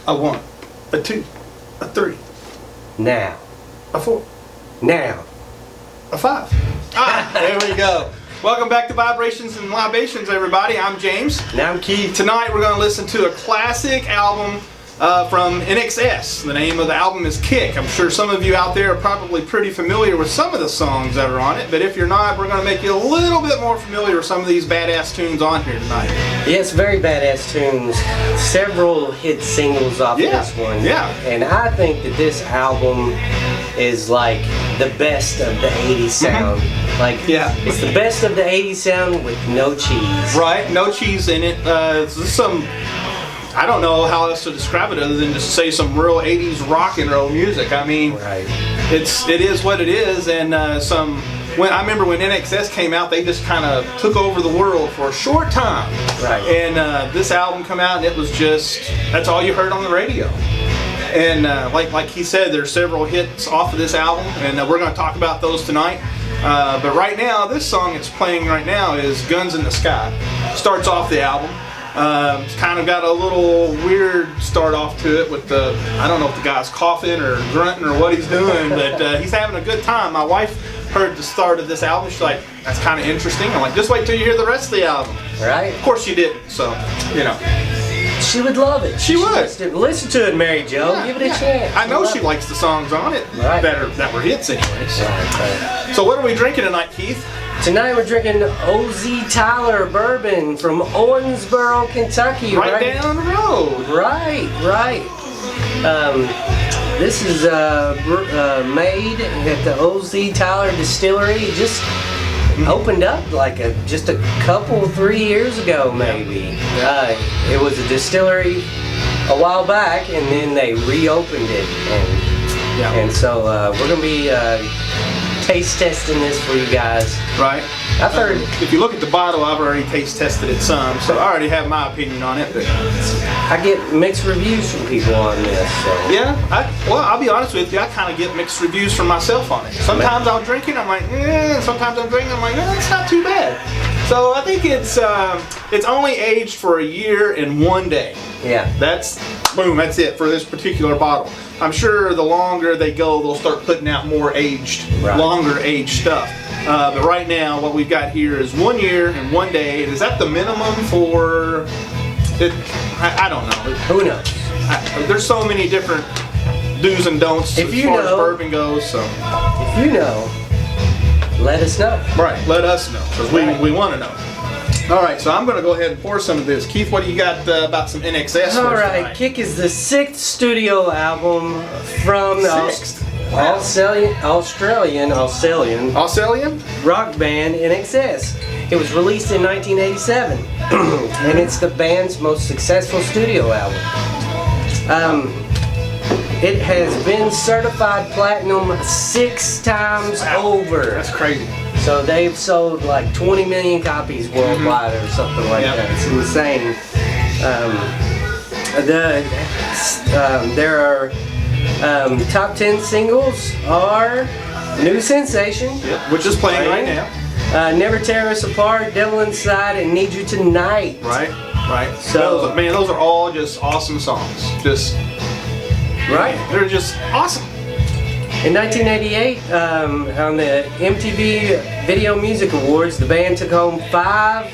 A 1, a 2, a 3. Now. A 4. Now. A 5. There we go. Welcome back to Vibrations and Libations, everybody. I'm James. Now I'm Keith. Tonight we're going to listen to a classic album from Inxs. The name of the album is Kick. I'm sure some of you out there are probably pretty familiar with some of the songs that are on it, but if you're not, we're going to make you a little bit more familiar with some of these badass tunes on here tonight. Yes, very badass tunes. Several hit singles off this one. Yeah. And I think that this album is like the best of the 80s sound. Like, it's the best of the 80s sound with no cheese. Right, no cheese in it. I don't know how else to describe it other than just say some real 80s rock and roll music. I mean, it is what it is, and when I remember when Inxs came out, they just kind of took over the world for a short time. Right. And this album come out, and it was just, that's all you heard on the radio. And like he said, there's several hits off of this album, and we're going to talk about those tonight. But right now, this song it's playing right now is Guns in the Sky. Starts off the album. It's kind of got a little weird start off to it with I don't know if the guy's coughing or grunting or what he's doing, but he's having a good time. My wife heard the start of this album. She's like, that's kind of interesting. I'm like, just wait till you hear the rest of the album. Right. Of course she didn't, so, you know. She would love it. She would. Listen to it, Mary Jo. Yeah, give it a chance. I know she likes the songs on it that were hits anyway. So. Right. So what are we drinking tonight, Keith? Tonight we're drinking O.Z. Tyler bourbon from Owensboro, Kentucky. Right down the road. Right. This is made at the O.Z. Tyler Distillery. It just opened up like just a couple, 3 years ago maybe. It was a distillery a while back, and then they reopened it. And so we're going to be taste testing this for you guys. Right. I've heard. If you look at the bottle, I've already taste tested it some, so I already have my opinion on it. But I get mixed reviews from people on this. So. Yeah. I'll be honest with you. I kind of get mixed reviews from myself on it. Sometimes I'll drink it, I'm like, and sometimes I'm drinking, I'm like, it's not too bad. So I think it's only aged for a year and 1 day. Yeah. That's it for this particular bottle. I'm sure the longer they go, they'll start putting out more aged, longer aged stuff. But right now, what we've got here is 1 year and 1 day. Is that the minimum for it? I don't know. Who knows? There's so many different do's and don'ts as far as bourbon goes. So if you know, let us know. Right, let us know, because we want to know. All right, so I'm going to go ahead and pour some of this. Keith, what do you got about some Inxs? All right, Kick is the 6th studio album from the Australian rock band Inxs. It was released in 1987, and it's the band's most successful studio album. It has been certified platinum 6 times over. That's crazy. So they've sold like 20 million copies worldwide or something like that. It's insane. There are top 10 singles are New Sensation, which is playing right now. Never Tear Us Apart, Devil Inside, and Need You Tonight. Right. So those are all just awesome songs. They're just awesome. In 1988, on the MTV Video Music Awards, the band took home 5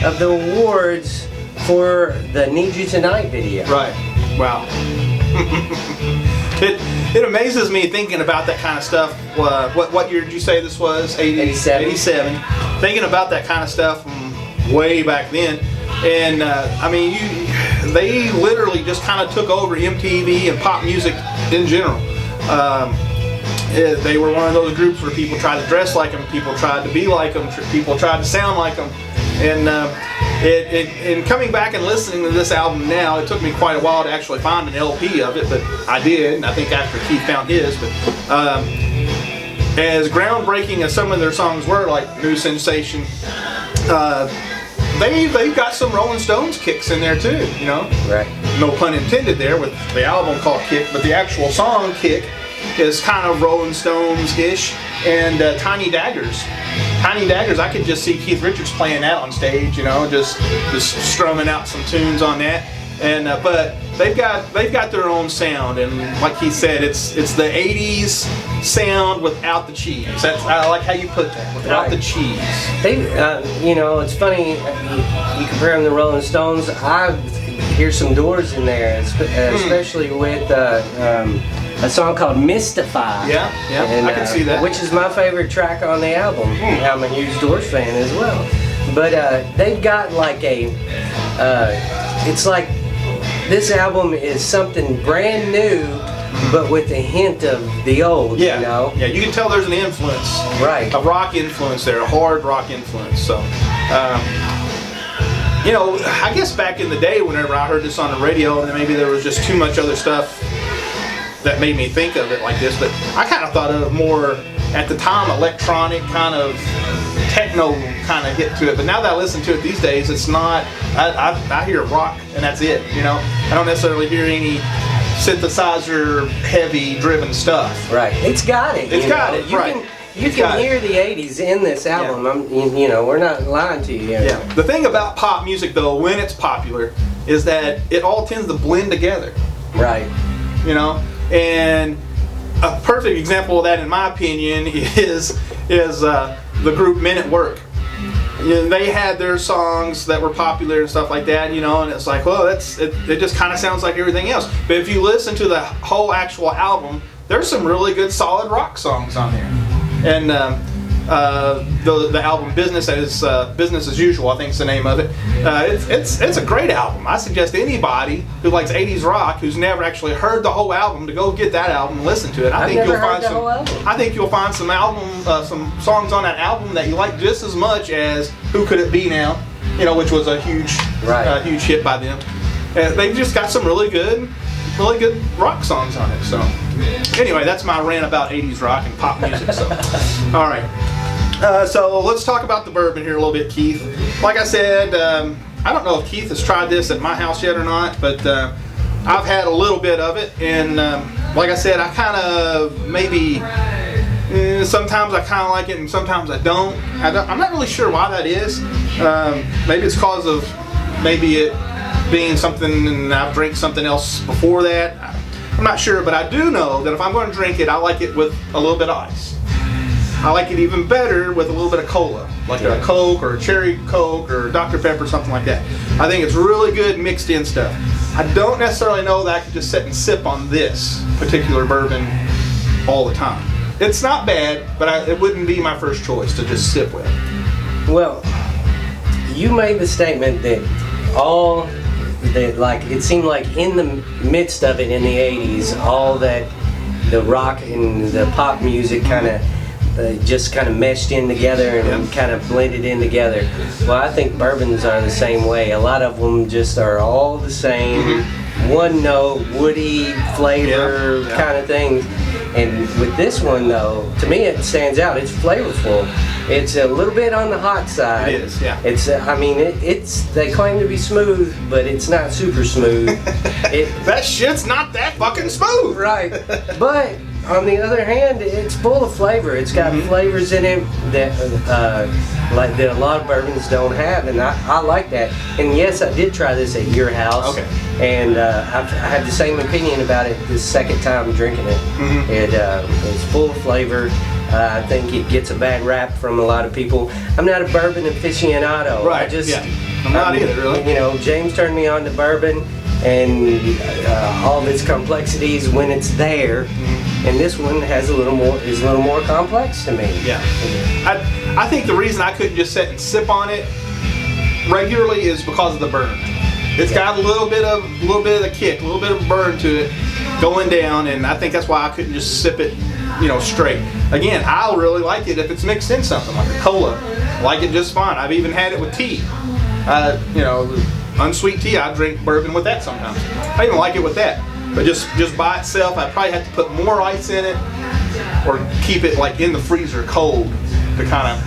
of the awards for the Need You Tonight video. Right. Wow. It amazes me thinking about that kind of stuff. What year did you say this was? 87. 87. Thinking about that kind of stuff from way back then. And they literally just kind of took over MTV and pop music in general. They were one of those groups where people tried to dress like them, people tried to be like them, people tried to sound like them. And in coming back and listening to this album now, it took me quite a while to actually find an LP of it, but I did, and I think after Keith found his. But as groundbreaking as some of their songs were, like New Sensation, they've got some Rolling Stones kicks in there too, you know? Right. No pun intended there with the album called Kick, but the actual song Kick is kind of Rolling Stones-ish, and Tiny Daggers. Tiny Daggers, I could just see Keith Richards playing that on stage, you know, just strumming out some tunes on that. And but they've got their own sound, and like he said, it's the '80s sound without the cheese. I like how you put that, without the cheese. They, you know, it's funny. You compare them to Rolling Stones. I hear some Doors in there, especially with a song called "Mystify." Yeah, and, I can see that. Which is my favorite track on the album. I'm a huge Doors fan as well. But they've got like it's like this album is something brand new, but with a hint of the old. Yeah, you know. Yeah, you can tell there's an influence, right? A rock influence there, a hard rock influence. So. You know, I guess back in the day, whenever I heard this on the radio, and then maybe there was just too much other stuff that made me think of it like this, but I kind of thought of more, at the time, electronic kind of techno kind of hit to it. But now that I listen to it these days, it's not, I hear rock and that's it, you know. I don't necessarily hear any synthesizer heavy driven stuff. Right. It's got it. It's got it, right. You can hear the 80s in this album. Yeah. You know, we're not lying to you. Yeah. The thing about pop music, though, when it's popular, is that it all tends to blend together. Right. You know, and a perfect example of that, in my opinion, is the group Men at Work. You know, they had their songs that were popular and stuff like that, you know, and it's like, well, it just kind of sounds like everything else. But if you listen to the whole actual album, there's some really good, solid rock songs on there. And the album Business as Usual, I think is the name of it. It's a great album. I suggest anybody who likes 80s rock, who's never actually heard the whole album, to go get that album and listen to it. I think you'll find some songs on that album that you like just as much as Who Could It Be Now, you know, which was a huge hit by them. They've just got some really good rock songs on it. So anyway, that's my rant about 80s rock and pop music. So all right, so let's talk about the bourbon here a little bit, Keith. Like I said, I don't know if Keith has tried this at my house yet or not, but I've had a little bit of it, and like I said, I kind of maybe sometimes I kind of like it and sometimes I don't. I'm not really sure why that is. Maybe it's because of it being something, and I've drank something else before that. I'm not sure, but I do know that if I'm going to drink it, I like it with a little bit of ice. I like it even better with a little bit of cola, like a Coke or a Cherry Coke or Dr. Pepper, something like that. I think it's really good mixed in stuff. I don't necessarily know that I could just sit and sip on this particular bourbon all the time. It's not bad, but it wouldn't be my first choice to just sip with. Well, you made the statement that it seemed like in the midst of it in the 80s, all that the rock and the pop music kind of just kind of meshed in together and kind of blended in together. Well, I think bourbons are the same way. A lot of them just are all the same, one note, woody flavor kind of thing. And with this one, though, to me it stands out. It's flavorful. It's a little bit on the hot side. It is, yeah. It's, it's. They claim to be smooth, but it's not super smooth. That shit's not that fucking smooth. Right. But on the other hand, it's full of flavor. It's got flavors in it that that a lot of bourbons don't have, and I like that. And yes, I did try this at your house. Okay. And I had the same opinion about it the second time drinking it. It's full of flavor. I think it gets a bad rap from a lot of people. I'm not a bourbon aficionado. Right. I'm not either, really. You know, James turned me on to bourbon and all of its complexities when it's there. And this one is a little more complex to me. Yeah. I think the reason I couldn't just sit and sip on it regularly is because of the burn. It's got a little bit of the kick, a little bit of burn to it going down, and I think that's why I couldn't just sip it, straight. Again, I really like it if it's mixed in something like a cola. I like it just fine. I've even had it with tea. Unsweet tea, I drink bourbon with that sometimes. I even like it with that. But just by itself, I'd probably have to put more ice in it or keep it like in the freezer cold to kind of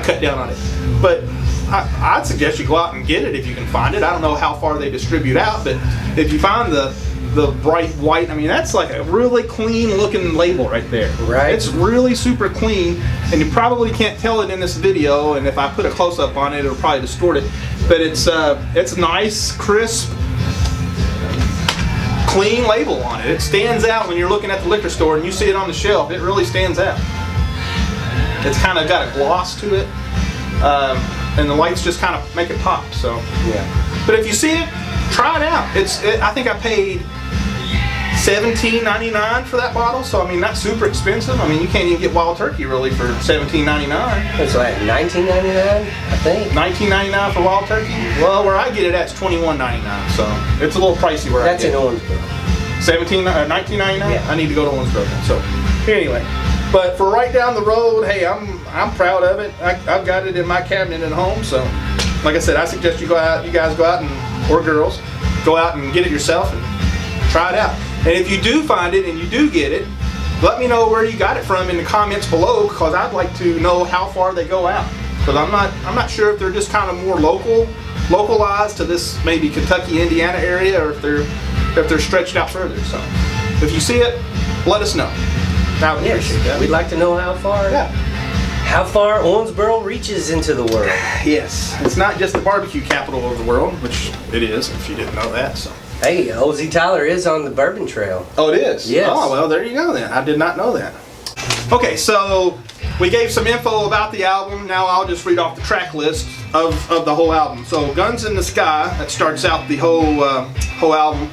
cut down on it. But I'd suggest you go out and get it if you can find it. I don't know how far they distribute out, but if you find the bright white, that's like a really clean looking label right there. Right. It's really super clean, and you probably can't tell it in this video, and if I put a close up on it, it'll probably distort it. But it's nice, crisp. clean label on it. It stands out when you're looking at the liquor store and you see it on the shelf. It really stands out. It's kind of got a gloss to it, and the lights just kind of make it pop. So Yeah. but if you see it, try it out. I think I paid $17.99 for that bottle, so I mean not super expensive. I mean you can't even get Wild Turkey really for $17.99. It's like $19.99, I think. $19.99 for Wild Turkey. Well, where I get it at is $21.99, so it's a little pricey where That's I get in it. Owensboro. $19.99. Yeah. I need to go to Owensboro then. So anyway, but for right down the road, hey, I'm proud of it. I've got it in my cabinet at home. So like I said, I suggest you guys go out or girls, go out and get it yourself and try it out. And if you do find it and you do get it, let me know where you got it from in the comments below, because I'd like to know how far they go out. Because I'm not sure if they're just kind of more localized to this maybe Kentucky, Indiana area, or if they're stretched out further. So if you see it, let us know. I would appreciate that. We'd like to know how far. Yeah. How far Owensboro reaches into the world. Yes. It's not just the barbecue capital of the world, which it is, if you didn't know that. So. Hey, OZ Tyler is on the Bourbon Trail. Oh, it is? Yes. Oh, well, there you go then. I did not know that. Okay, so we gave some info about the album. Now I'll just read off the track list of the whole album. So Guns in the Sky, that starts out the whole album.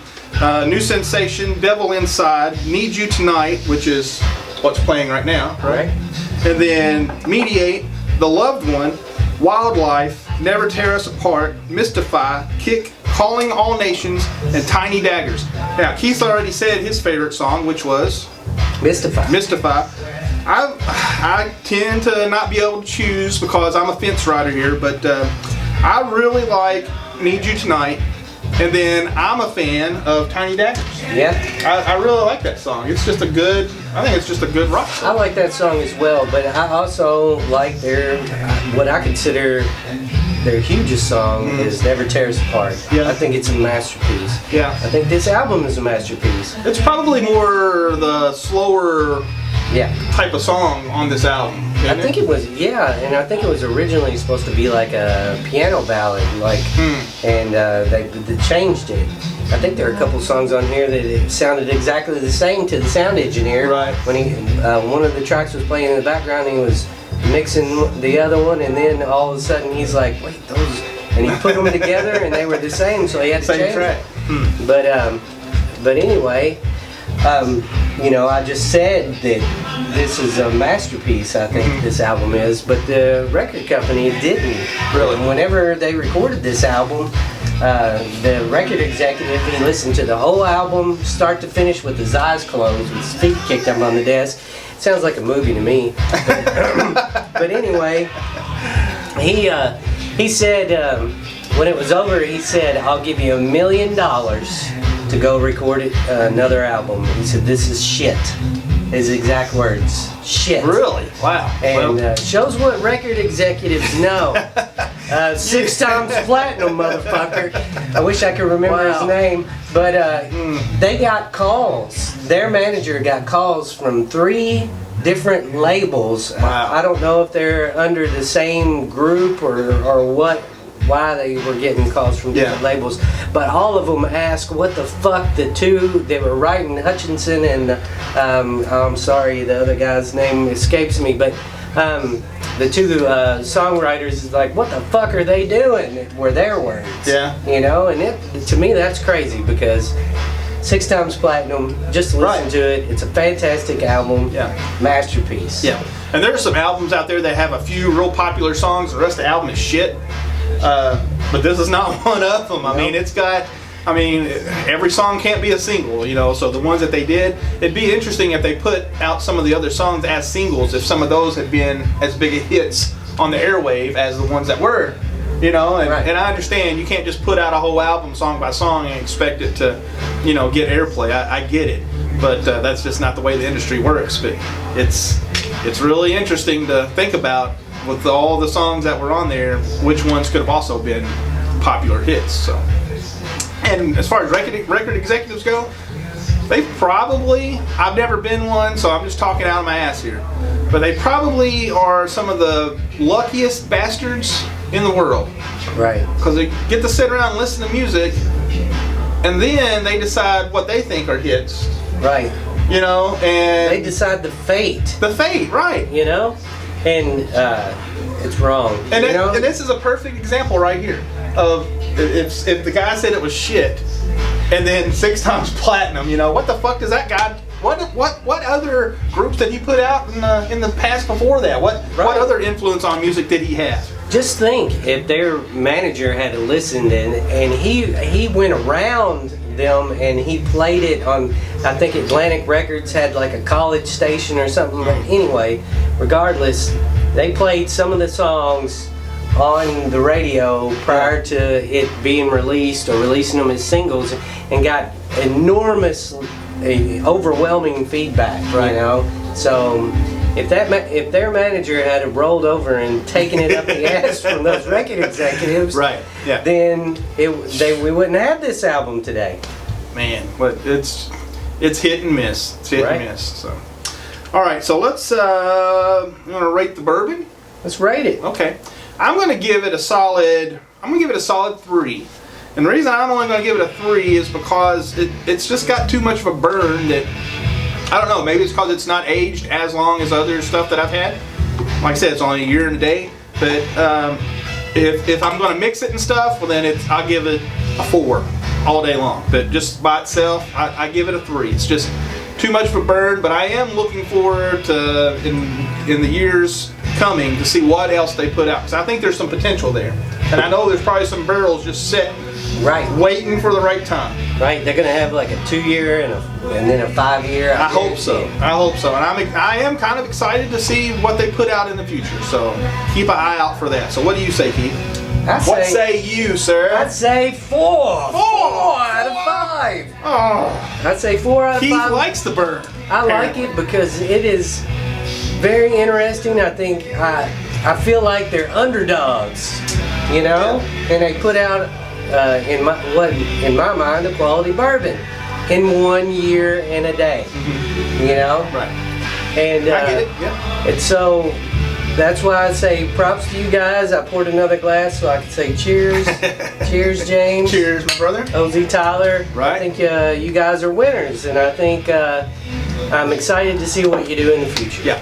New Sensation, Devil Inside, Need You Tonight, which is what's playing right now, right? And then Mediate, The Loved One, Wildlife, Never Tear Us Apart, Mystify, Kick, Calling All Nations, and Tiny Daggers. Now, Keith already said his favorite song, which was Mystify. I tend to not be able to choose because I'm a fence rider here, but I really like Need You Tonight, and then I'm a fan of Tiny Daggers. Yeah. I really like that song. I think it's just a good rock I song. like that song as well, but I also like what I consider their hugest song is Never Tear Us Apart. Yeah. I think it's a masterpiece. Yeah. I think this album is a masterpiece. It's probably more the slower type of song on this album. I think it was, and I think it was originally supposed to be like a piano ballad, and they changed it. I think there are a couple songs on here that it sounded exactly the same to the sound engineer. Right. When one of the tracks was playing in the background, he was mixing the other one, and then all of a sudden he's like, wait, those, and he put them together and they were the same, so he had to change track. it. But anyway, I just said that this is a masterpiece, I think this album is, but the record company didn't. Really? Whenever they recorded this album, the record executive, he listened to the whole album, start to finish, with his eyes closed, with his feet kicked up on the desk. Sounds like a movie to me. But anyway, he said, when it was over, he said, I'll give you $1 million to go record another album. He said, this is shit. His exact words, shit. Really? Wow. And shows what record executives know. 6 times platinum, motherfucker. I wish I could remember his name. But they got calls. Their manager got calls from 3 different labels. Wow. I don't know if they're under the same group or what. Why they were getting calls from different labels, but all of them asked what the fuck the two they were writing, Hutchinson and I'm sorry, the other guy's name escapes me, but the two songwriters is like, what the fuck are they doing? Were their words, and to me that's crazy, because 6 times platinum, just listen to it. It's a fantastic album, masterpiece. Yeah, and there's some albums out there that have a few real popular songs. The rest of the album is shit. But this is not one of them. I mean, it's got, every song can't be a single, so the ones that they did, it'd be interesting if they put out some of the other songs as singles, if some of those had been as big a hits on the airwave as the ones that were, and I understand you can't just put out a whole album song by song and expect it to, get airplay. I get it, but that's just not the way the industry works. But it's really interesting to think about, with all the songs that were on there, which ones could have also been popular hits. So, and as far as record executives go, they probably, I've never been one, so I'm just talking out of my ass here, but they probably are some of the luckiest bastards in the world. Right. Because they get to sit around and listen to music and then they decide what they think are hits. Right. You know, and They decide the fate. the fate, right? You know, and it's wrong. And, you know? and this is a perfect example right here of if the guy said it was shit, and then 6 times platinum. You know, what the fuck does that guy? What other groups did he put out in the past before that? What other influence on music did he have? Just think if their manager had listened and he went around them and he played it on, I think Atlantic Records had like a college station or something. But anyway, regardless, they played some of the songs on the radio prior to it being released or releasing them as singles, and got enormous, overwhelming feedback right now. So if their manager had rolled over and taken it up the ass from those record executives, Right. Yeah. then we wouldn't have this album today. Man, but it's hit and miss. It's hit Right. and miss. So, all right. So let's. You want to rate the bourbon? Let's rate it. Okay. I'm going to give it a solid. I'm going to give it a solid 3. And the reason I'm only going to give it a 3 is because it's just got too much of a burn that. I don't know. Maybe it's because it's not aged as long as other stuff that I've had. Like I said, it's only a year and a day. But if I'm going to mix it and stuff, well then I'll give it a 4 all day long. But just by itself, I give it a 3. It's just too much of a burn. But I am looking forward to in the years coming to see what else they put out, because I think there's some potential there. And I know there's probably some barrels just sitting, Right. waiting for the right time. Right. They're gonna have like a 2-year and then a 5-year. I hope so. I hope so. And I am kind of excited to see what they put out in the future. So keep an eye out for that. So what do you say, Keith? What say you, sir? I'd say 4. 4 out of 5. Oh, I'd say 4 out of Keith 5. likes the burn. I like it because it is very interesting. I think I feel like they're underdogs, you know, and they put out in my mind a quality bourbon in 1 year and a day, you know. Right. And I get it. Yeah. and so that's why I say props to you guys. I poured another glass so I could say cheers. Cheers, James. Cheers, my brother. OZ Tyler. Right. I think you guys are winners, and I think I'm excited to see what you do in the future. Yeah.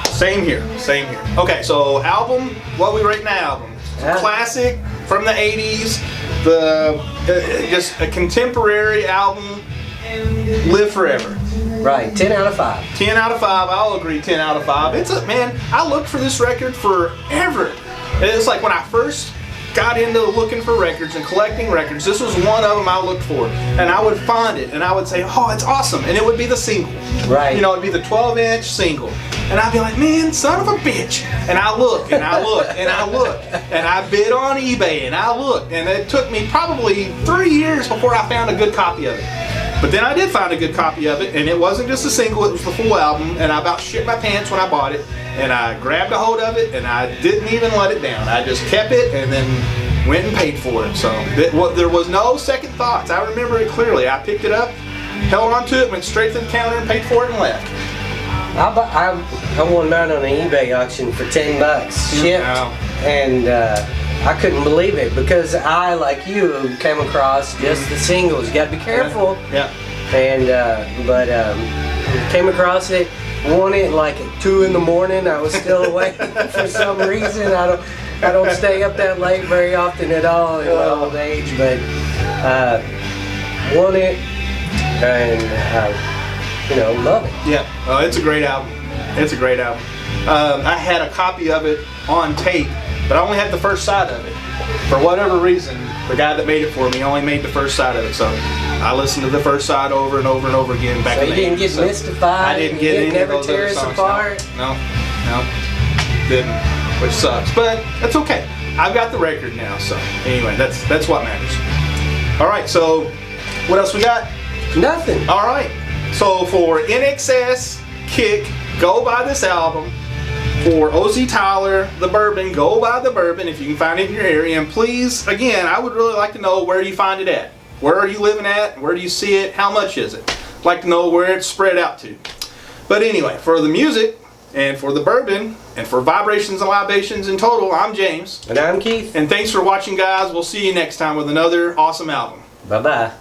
Same here. Same here. Okay, so album. What we rate an album? Yeah. Classic from the '80s. Just a contemporary album. Live forever. Right. 10 out of 5. 10 out of 5. I'll agree. 10 out of 5. Man. I looked for this record forever. It's like when I first got into looking for records and collecting records, this was one of them I looked for, and I would find it and I would say, oh, it's awesome, and it would be the single. Right. You know, it'd be the 12-inch single, and I'd be like, man, son of a bitch. And I look and I look and I look and I bid on eBay and I looked, and it took me probably 3 years before I found a good copy of it. But then I did find a good copy of it, and it wasn't just a single, it was the full album, and I about shit my pants when I bought it, and I grabbed a hold of it, and I didn't even let it down. I just kept it and then went and paid for it. So there was no second thoughts. I remember it clearly. I picked it up, held on to it, went straight to the counter and paid for it and left. I won mine on an eBay auction for $10 shipped, Wow. and I couldn't believe it because I, like you, came across just the singles. You got to be careful. Yeah. And but came across it, won it like at 2 in the morning. I was still awake for some reason. I don't stay up that late very often at all in my old age, but won it and love it. Yeah. Oh, it's a great album. It's a great album. I had a copy of it on tape, but I only had the first side of it. For whatever reason, the guy that made it for me only made the first side of it, so I listened to the first side over and over and over again back So in you the didn't 80s. get So mystified. I didn't get any never of those tear other us songs. apart. No, didn't, which sucks, but that's okay. I've got the record now, so anyway, that's what matters. All right, so what else we got? Nothing. All right, so for Inxs-Kick, go buy this album. For OZ Tyler, the bourbon, go buy the bourbon if you can find it in your area. And please, again, I would really like to know where you find it at. Where are you living at? Where do you see it? How much is it? I'd like to know where it's spread out to. But anyway, for the music and for the bourbon and for Vibrations and Libations in total, I'm James. And I'm Keith. And thanks for watching, guys. We'll see you next time with another awesome album. Bye-bye.